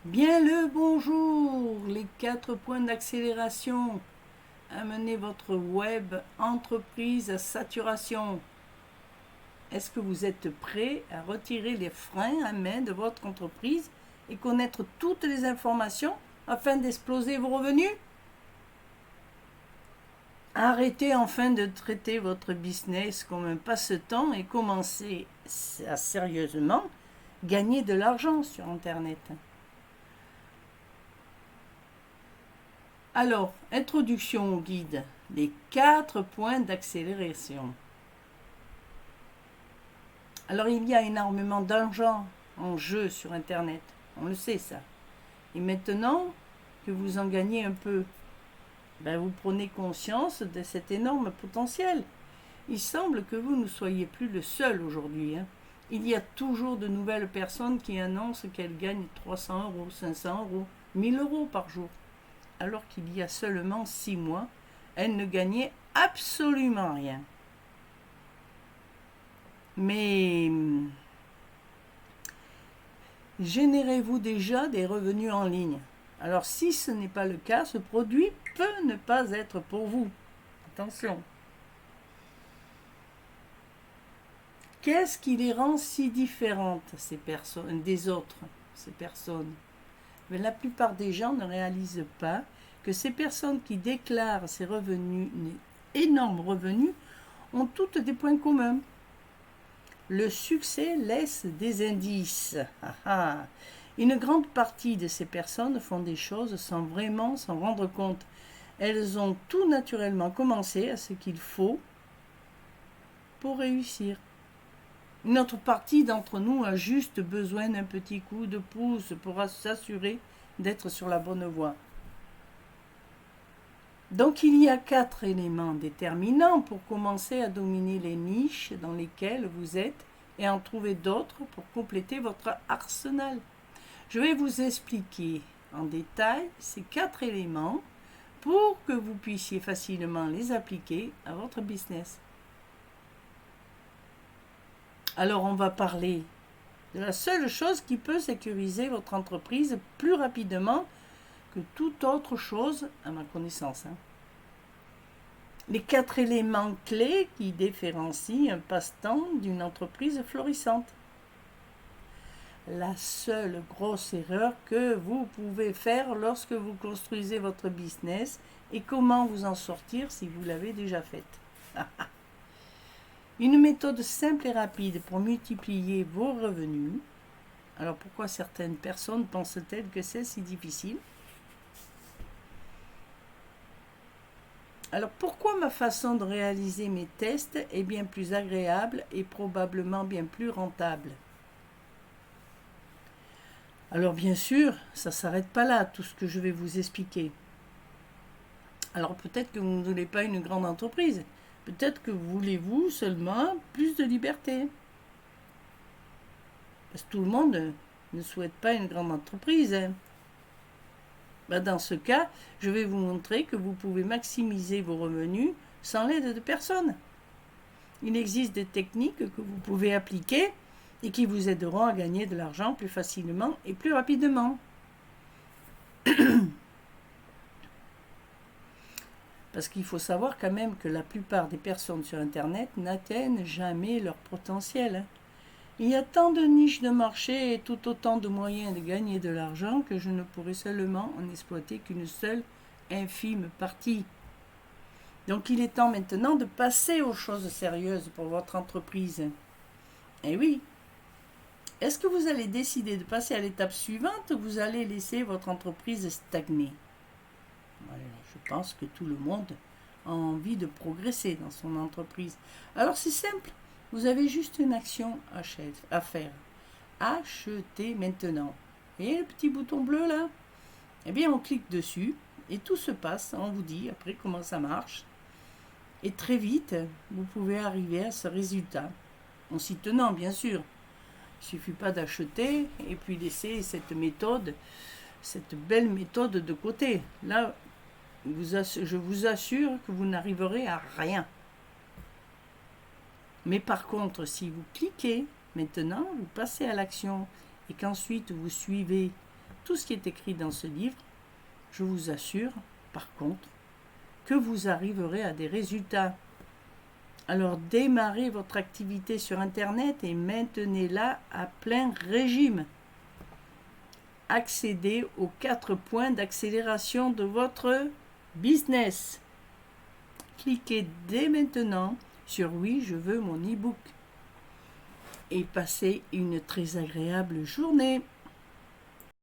Bien le bonjour, les 4 points d'accélération. Amenez votre web entreprise à saturation. Est-ce que vous êtes prêt à retirer les freins à main de votre entreprise et connaître toutes les informations afin d'exploser vos revenus? Arrêtez enfin de traiter votre business comme un passe-temps et commencez à sérieusement gagner de l'argent sur Internet. Alors, introduction au guide. Les 4 points d'accélération. Alors, il y a énormément d'argent en jeu sur Internet. On le sait, ça. Et maintenant que vous en gagnez un peu, vous prenez conscience de cet énorme potentiel. Il semble que vous ne soyez plus le seul aujourd'hui. Il y a toujours de nouvelles personnes qui annoncent qu'elles gagnent 300 euros, 500 euros, 1000 euros par jour. Alors qu'il y a seulement 6 mois, elles ne gagnaient absolument rien. Mais générez-vous déjà des revenus en ligne? Alors si ce n'est pas le cas, ce produit peut ne pas être pour vous. Attention. Qu'est-ce qui les rend si différentes, ces personnes, des autres, ces personnes? Mais la plupart des gens ne réalisent pas que ces personnes qui déclarent ces revenus, énormes revenus, ont toutes des points communs. Le succès laisse des indices. Une grande partie de ces personnes font des choses sans vraiment s'en rendre compte. Elles ont tout naturellement commencé à ce qu'il faut pour réussir. Une autre partie d'entre nous a juste besoin d'un petit coup de pouce pour s'assurer d'être sur la bonne voie. Donc il y a 4 éléments déterminants pour commencer à dominer les niches dans lesquelles vous êtes et en trouver d'autres pour compléter votre arsenal. Je vais vous expliquer en détail ces 4 éléments pour que vous puissiez facilement les appliquer à votre business. Alors on va parler de la seule chose qui peut sécuriser votre entreprise plus rapidement que toute autre chose à ma connaissance. Les 4 éléments clés qui différencient un passe-temps d'une entreprise florissante. La seule grosse erreur que vous pouvez faire lorsque vous construisez votre business et comment vous en sortir si vous l'avez déjà faite. Une méthode simple et rapide pour multiplier vos revenus. Alors pourquoi certaines personnes pensent-elles que c'est si difficile? Alors pourquoi ma façon de réaliser mes tests est bien plus agréable et probablement bien plus rentable? Alors bien sûr, ça ne s'arrête pas là, tout ce que je vais vous expliquer. Alors peut-être que vous ne voulez pas une grande entreprise. Peut-être que voulez-vous seulement plus de liberté. Parce que tout le monde ne souhaite pas une grande entreprise. Dans ce cas, je vais vous montrer que vous pouvez maximiser vos revenus sans l'aide de personne. Il existe des techniques que vous pouvez appliquer et qui vous aideront à gagner de l'argent plus facilement et plus rapidement. Parce qu'il faut savoir quand même que la plupart des personnes sur Internet n'atteignent jamais leur potentiel. Il y a tant de niches de marché et tout autant de moyens de gagner de l'argent que je ne pourrai seulement en exploiter qu'une seule infime partie. Donc il est temps maintenant de passer aux choses sérieuses pour votre entreprise. Eh oui. Est-ce que vous allez décider de passer à l'étape suivante ou vous allez laisser votre entreprise stagner? Voilà, je pense que tout le monde a envie de progresser dans son entreprise. Alors c'est simple, vous avez juste une action à faire. Acheter maintenant. Et le petit bouton bleu là, eh bien on clique dessus et tout se passe, on vous dit après comment ça marche. Et très vite, vous pouvez arriver à ce résultat, en s'y tenant bien sûr. Il ne suffit pas d'acheter et puis laisser cette méthode, cette belle méthode de côté. Là, je vous assure que vous n'arriverez à rien. Mais par contre, si vous cliquez maintenant, vous passez à l'action et qu'ensuite vous suivez tout ce qui est écrit dans ce livre, je vous assure, par contre, que vous arriverez à des résultats. Alors démarrez votre activité sur Internet et maintenez-la à plein régime. Accédez aux 4 points d'accélération de votre business. Cliquez dès maintenant sur Oui, je veux mon e-book. Et passez une très agréable journée.